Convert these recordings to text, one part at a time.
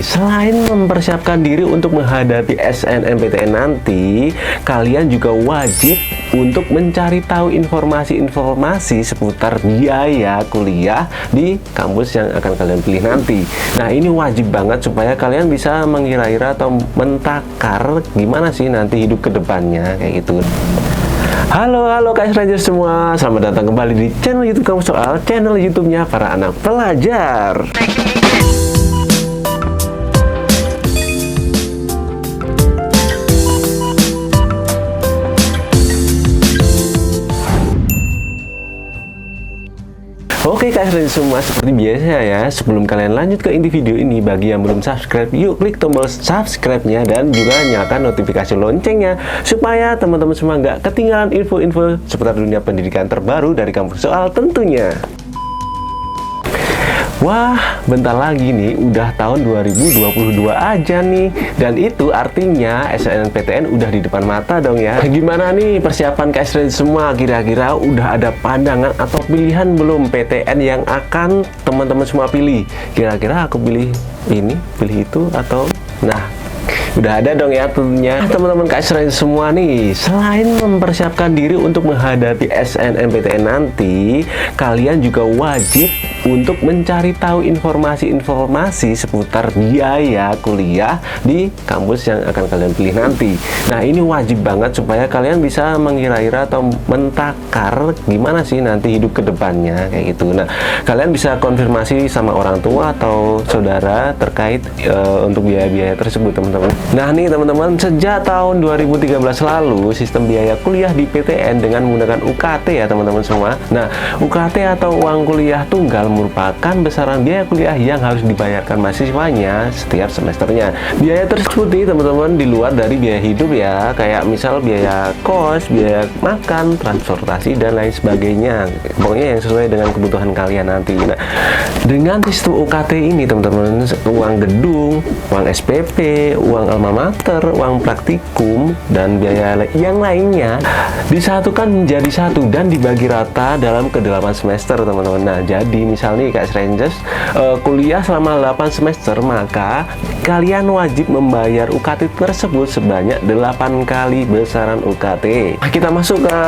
selain mempersiapkan diri untuk menghadapi SNMPTN nanti, kalian juga wajib untuk mencari tahu informasi-informasi seputar biaya kuliah di kampus yang akan kalian pilih nanti. Nah, ini wajib banget supaya kalian bisa mengira-ira atau mentakar gimana sih nanti hidup ke depannya kayak gitu. Halo Kak Rangers semua, selamat datang kembali di channel YouTube Kamu Soal, channel YouTube-nya para anak pelajar. Oke Kak Rangers semua, seperti biasa ya, sebelum kalian lanjut ke inti video ini, bagi yang belum subscribe, yuk klik tombol subscribe-nya dan juga nyalakan notifikasi loncengnya supaya teman-teman semua nggak ketinggalan info-info seputar dunia pendidikan terbaru dari Kampus Soal tentunya. Wah, bentar lagi nih, udah tahun 2022 aja nih. Dan itu artinya SNMPTN udah di depan mata dong ya. Gimana nih persiapan KSR semua? Kira-kira udah ada pandangan atau pilihan belum PTN yang akan teman-teman semua pilih? Kira-kira aku pilih ini, pilih itu, atau... Nah, udah ada dong ya tentunya. Teman-teman KSR semua nih, selain mempersiapkan diri untuk menghadapi SNMPTN nanti, kalian juga wajib untuk mencari tahu informasi-informasi seputar biaya kuliah di kampus yang akan kalian pilih nanti. Nah, ini wajib banget supaya kalian bisa mengira-ira atau mentakar gimana sih nanti hidup ke depannya kayak gitu. Nah, kalian bisa konfirmasi sama orang tua atau saudara terkait untuk biaya-biaya tersebut, teman-teman. Nah nih teman-teman, sejak tahun 2013 lalu sistem biaya kuliah di PTN dengan menggunakan UKT ya teman-teman semua. Nah, UKT atau uang kuliah tunggal merupakan besaran biaya kuliah yang harus dibayarkan mahasiswanya setiap semesternya. Biaya tersebut nih teman-teman di luar dari biaya hidup ya, kayak misal biaya kos, biaya makan, transportasi dan lain sebagainya. Pokoknya yang sesuai dengan kebutuhan kalian nanti. Nah, dengan sistem UKT ini teman-teman, uang gedung, uang SPP, uang alma mater, uang praktikum, dan biaya yang lainnya disatukan menjadi satu dan dibagi rata dalam ke-8 semester teman-teman. Nah, jadi misal nih Kak Rangers kuliah selama 8 semester, maka kalian wajib membayar UKT tersebut sebanyak 8 kali besaran UKT. Kita masuk ke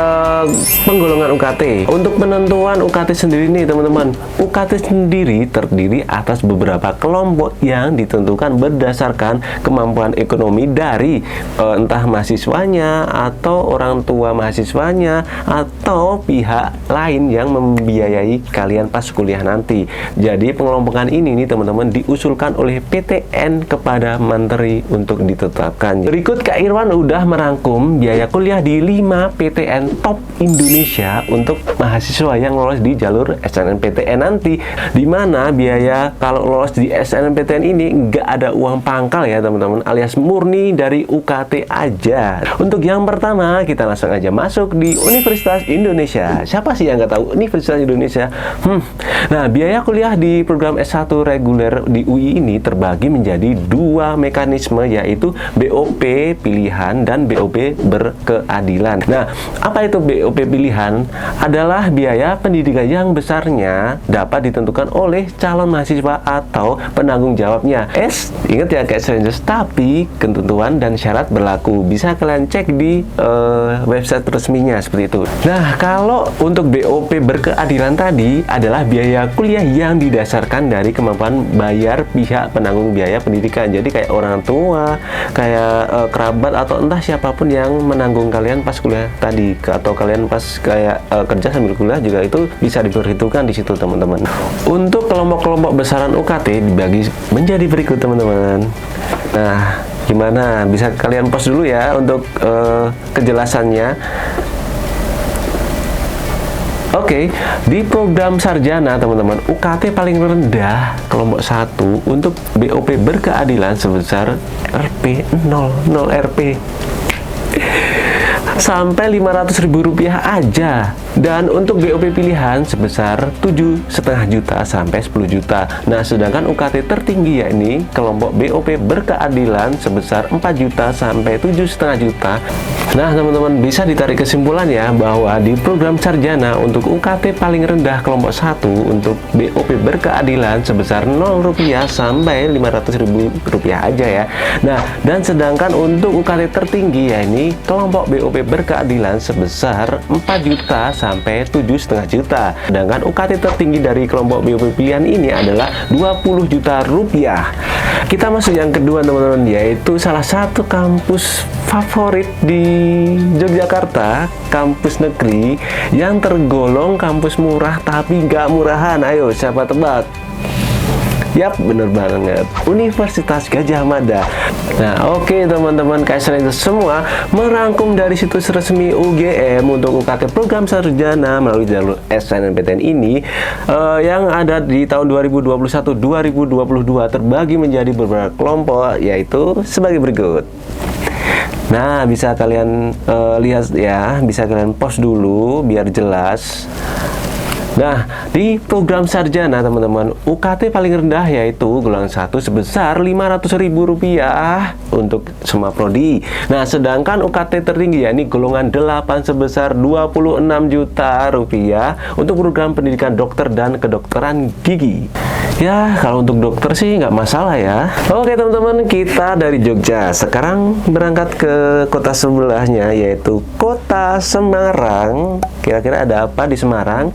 penggolongan UKT. Untuk penentuan UKT sendiri nih teman-teman, UKT sendiri terdiri atas beberapa kelompok yang ditentukan berdasarkan kemampuan ekonomi dari entah mahasiswanya atau orang tua mahasiswanya atau pihak lain yang membiayai kalian pas kuliah nanti. Jadi pengelompokan ini nih teman-teman diusulkan oleh PTN kepada Menteri untuk ditetapkan. Berikut Kak Irwan udah merangkum biaya kuliah di 5 PTN top Indonesia untuk mahasiswa yang lolos di jalur SNMPTN nanti, dimana biaya kalau lolos di SNMPTN ini nggak ada uang pangkal ya teman-teman, alias murni dari UKT aja. Untuk yang pertama, kita langsung aja masuk di Universitas Indonesia. Siapa sih yang nggak tahu Universitas Indonesia? Nah, biaya kuliah di program S1 reguler di UI ini terbagi menjadi 2 mekanisme, yaitu BOP pilihan dan BOP berkeadilan. Nah, apa itu BOP pilihan? Adalah biaya pendidikan yang besarnya dapat ditentukan oleh calon mahasiswa atau penanggung jawabnya. Ingat ya guys, tapi ketentuan dan syarat berlaku. Bisa kalian cek di website resminya seperti itu. Nah, kalau untuk BOP berkeadilan tadi adalah biaya kuliah yang didasarkan dari kemampuan bayar pihak penanggung biaya pendidikan. Jadi kayak orang tua, kayak kerabat atau entah siapapun yang menanggung kalian pas kuliah tadi, atau kalian pas kayak kerja sambil kuliah juga itu bisa diperhitungkan di situ teman-teman. Untuk kelompok-kelompok besaran UKT dibagi menjadi berikut teman-teman. Nah, gimana? Bisa kalian pause dulu ya untuk kejelasannya. Oke, di program sarjana teman-teman, UKT paling rendah kelompok 1 untuk BOP berkeadilan sebesar Rp 0 Rp. sampai Rp500.000 aja. Dan untuk BOP pilihan sebesar 7,5 juta sampai 10 juta. Nah, sedangkan UKT tertinggi yakni kelompok BOP berkeadilan sebesar 4 juta sampai 7,5 juta. Nah, teman-teman bisa ditarik kesimpulan ya bahwa di program sarjana untuk UKT paling rendah kelompok 1 untuk BOP berkeadilan sebesar Rp0 sampai Rp500.000 aja ya. Nah, dan sedangkan untuk UKT tertinggi yakni kelompok BOP berkeadilan sebesar 4 juta sampai 7,5 juta. Sedangkan UKT tertinggi dari kelompok BOP pilihan ini adalah Rp20 juta. Kita masuk yang kedua teman-teman, yaitu salah satu kampus favorit di Yogyakarta, kampus negeri yang tergolong kampus murah tapi nggak murahan. Ayo siapa tebak? Yap, bener banget, Universitas Gadjah Mada. Nah, oke teman-teman, KS Rangers semua merangkum dari situs resmi UGM untuk UKT program sarjana melalui jalur SNMPTN ini yang ada di tahun 2021-2022 terbagi menjadi beberapa kelompok, yaitu sebagai berikut. Nah, bisa kalian lihat ya, bisa kalian pause dulu biar jelas. Nah, di program sarjana teman-teman, UKT paling rendah yaitu golongan 1 sebesar Rp500.000 untuk semua prodi. Nah, sedangkan UKT tertinggi yakni golongan 8 sebesar Rp26 juta untuk program pendidikan dokter dan kedokteran gigi. Ya, kalau untuk dokter sih nggak masalah ya. Oke teman-teman, kita dari Jogja sekarang berangkat ke kota sebelahnya, yaitu kota Semarang. Kira-kira ada apa di Semarang?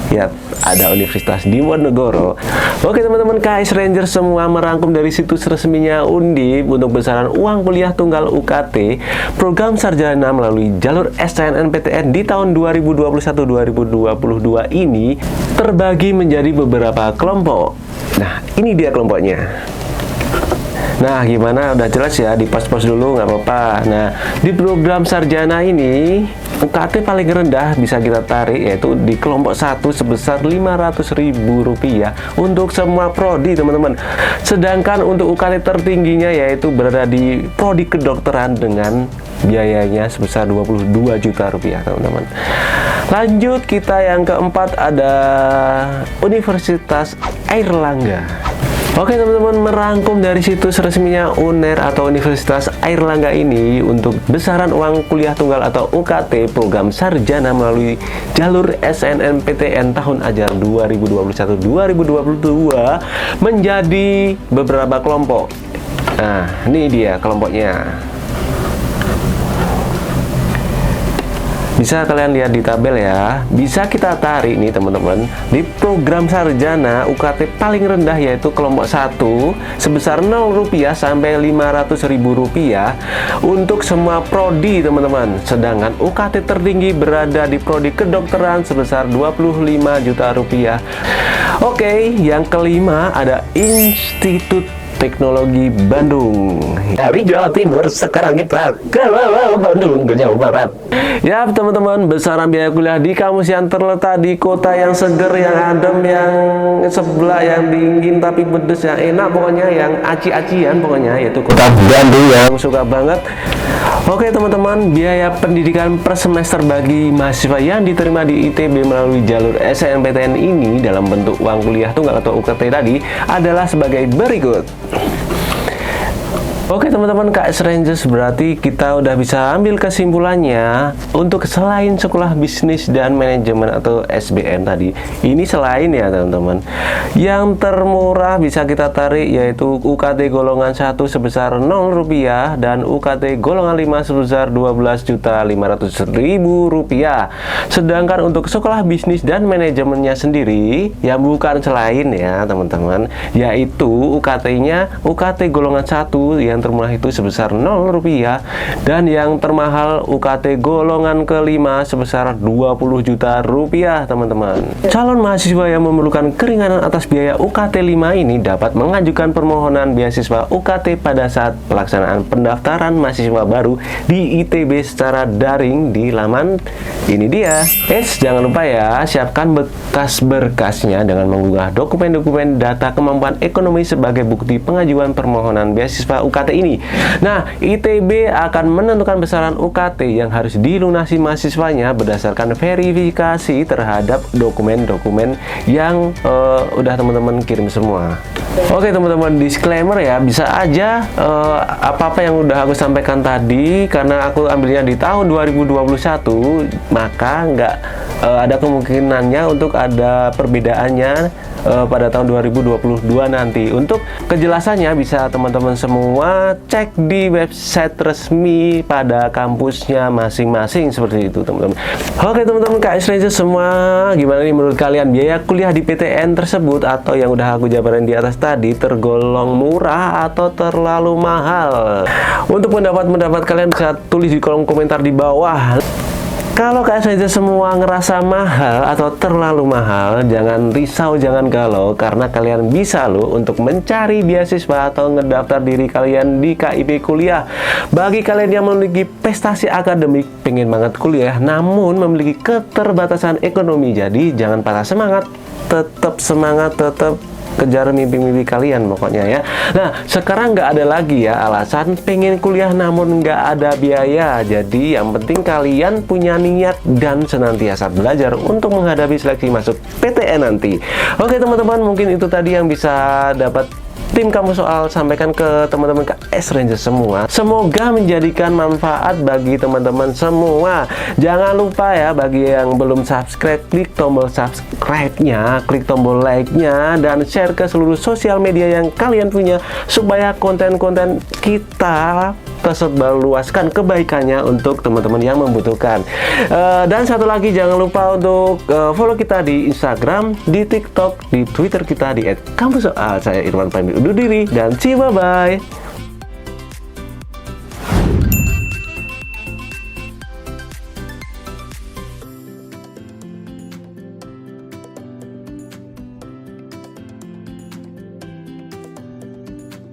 Ya, ada Universitas Diponegoro. Oke teman-teman, KS Rangers semua merangkum dari situs resminya Undip untuk besaran uang kuliah tunggal UKT program sarjana melalui jalur SNMPTN di tahun 2021-2022 ini terbagi menjadi beberapa kelompok. Nah, ini dia kelompoknya. Nah, gimana? Udah jelas ya, di pause dulu nggak apa-apa. Nah, di program sarjana ini UKT paling rendah bisa kita tarik yaitu di kelompok 1 sebesar Rp500.000 untuk semua prodi teman-teman. Sedangkan untuk UKT tertingginya yaitu berada di prodi kedokteran dengan biayanya sebesar Rp22 juta teman-teman. Lanjut, kita yang keempat ada Universitas Airlangga. Oke teman-teman, merangkum dari situs resminya UNER atau Universitas Airlangga ini untuk besaran uang kuliah tunggal atau UKT program sarjana melalui jalur SNMPTN tahun ajar 2021-2022 menjadi beberapa kelompok. Nah, ini dia kelompoknya. Bisa kalian lihat di tabel ya. Bisa kita tarik nih teman-teman. Di program sarjana UKT paling rendah yaitu kelompok 1 sebesar Rp0 sampai Rp500.000 untuk semua prodi teman-teman. Sedangkan UKT tertinggi berada di prodi kedokteran sebesar Rp25 juta. Oke, yang kelima ada Institut Teknologi Bandung. Dari Jawa Timur sekarang kita ke Bandung, ke Jawa Barat. Ya teman-teman, besaran biaya kuliah di kampus yang terletak di kota yang seger, yang adem, yang sebelah, yang dingin tapi pedes, yang enak pokoknya, yang aci-acian pokoknya, yaitu kota Bandung yang suka banget. Oke teman-teman, biaya pendidikan per semester bagi mahasiswa yang diterima di ITB melalui jalur SNMPTN ini dalam bentuk uang kuliah tunggal atau UKT tadi adalah sebagai berikut. Oke teman-teman, KS Rangers berarti kita udah bisa ambil kesimpulannya untuk selain sekolah bisnis dan manajemen atau SBM tadi, ini selain ya teman-teman, yang termurah bisa kita tarik yaitu UKT golongan 1 sebesar Rp0 dan UKT golongan 5 sebesar Rp12.500.000. Sedangkan untuk sekolah bisnis dan manajemennya sendiri yang bukan selain ya teman-teman, yaitu UKT-nya UKT golongan 1 yang termurah itu sebesar Rp0 dan yang termahal UKT golongan kelima sebesar Rp20 juta teman-teman. Calon mahasiswa yang memerlukan keringanan atas biaya UKT 5 ini dapat mengajukan permohonan beasiswa UKT pada saat pelaksanaan pendaftaran mahasiswa baru di ITB secara daring di laman ini dia. Jangan lupa ya, siapkan berkas-berkasnya dengan mengunggah dokumen-dokumen data kemampuan ekonomi sebagai bukti pengajuan permohonan beasiswa UKT UKT ini. Nah, ITB akan menentukan besaran UKT yang harus dilunasi mahasiswanya berdasarkan verifikasi terhadap dokumen-dokumen yang udah teman-teman kirim semua. Oke teman-teman, disclaimer ya, bisa aja apa-apa yang udah aku sampaikan tadi karena aku ambilnya di tahun 2021, maka nggak ada kemungkinannya untuk ada perbedaannya pada tahun 2022 nanti. Untuk kejelasannya bisa teman-teman semua cek di website resmi pada kampusnya masing-masing seperti itu teman-teman. Oke teman-teman KS Rangers semua, gimana nih menurut kalian biaya kuliah di PTN tersebut atau yang udah aku jabarin di atas tadi tergolong murah atau terlalu mahal? Untuk pendapat kalian bisa tulis di kolom komentar di bawah. Kalau KS Rangers semua ngerasa mahal atau terlalu mahal, jangan risau, jangan galau, karena kalian bisa loh untuk mencari beasiswa atau ngedaftar diri kalian di KIP kuliah. Bagi kalian yang memiliki prestasi akademik, pengen banget kuliah, namun memiliki keterbatasan ekonomi, jadi jangan patah semangat, tetap semangat, tetap kejar mimpi-mimpi kalian pokoknya ya. Nah, sekarang nggak ada lagi ya alasan pengen kuliah namun nggak ada biaya. Jadi yang penting kalian punya niat dan senantiasa belajar untuk menghadapi seleksi masuk PTN nanti. Oke teman-teman, mungkin itu tadi yang bisa dapat tim kamu soal sampaikan ke teman-teman KS Rangers semua. Semoga menjadikan manfaat bagi teman-teman semua. Jangan lupa ya, bagi yang belum subscribe, klik tombol subscribe-nya, klik tombol like-nya, dan share ke seluruh sosial media yang kalian punya supaya konten-konten kita tersebarluaskan kebaikannya untuk teman-teman yang membutuhkan. Dan satu lagi, jangan lupa untuk follow kita di Instagram, di TikTok, di Twitter kita di @kampussoal. Saya Irwan pamit undur diri dan see you, bye-bye.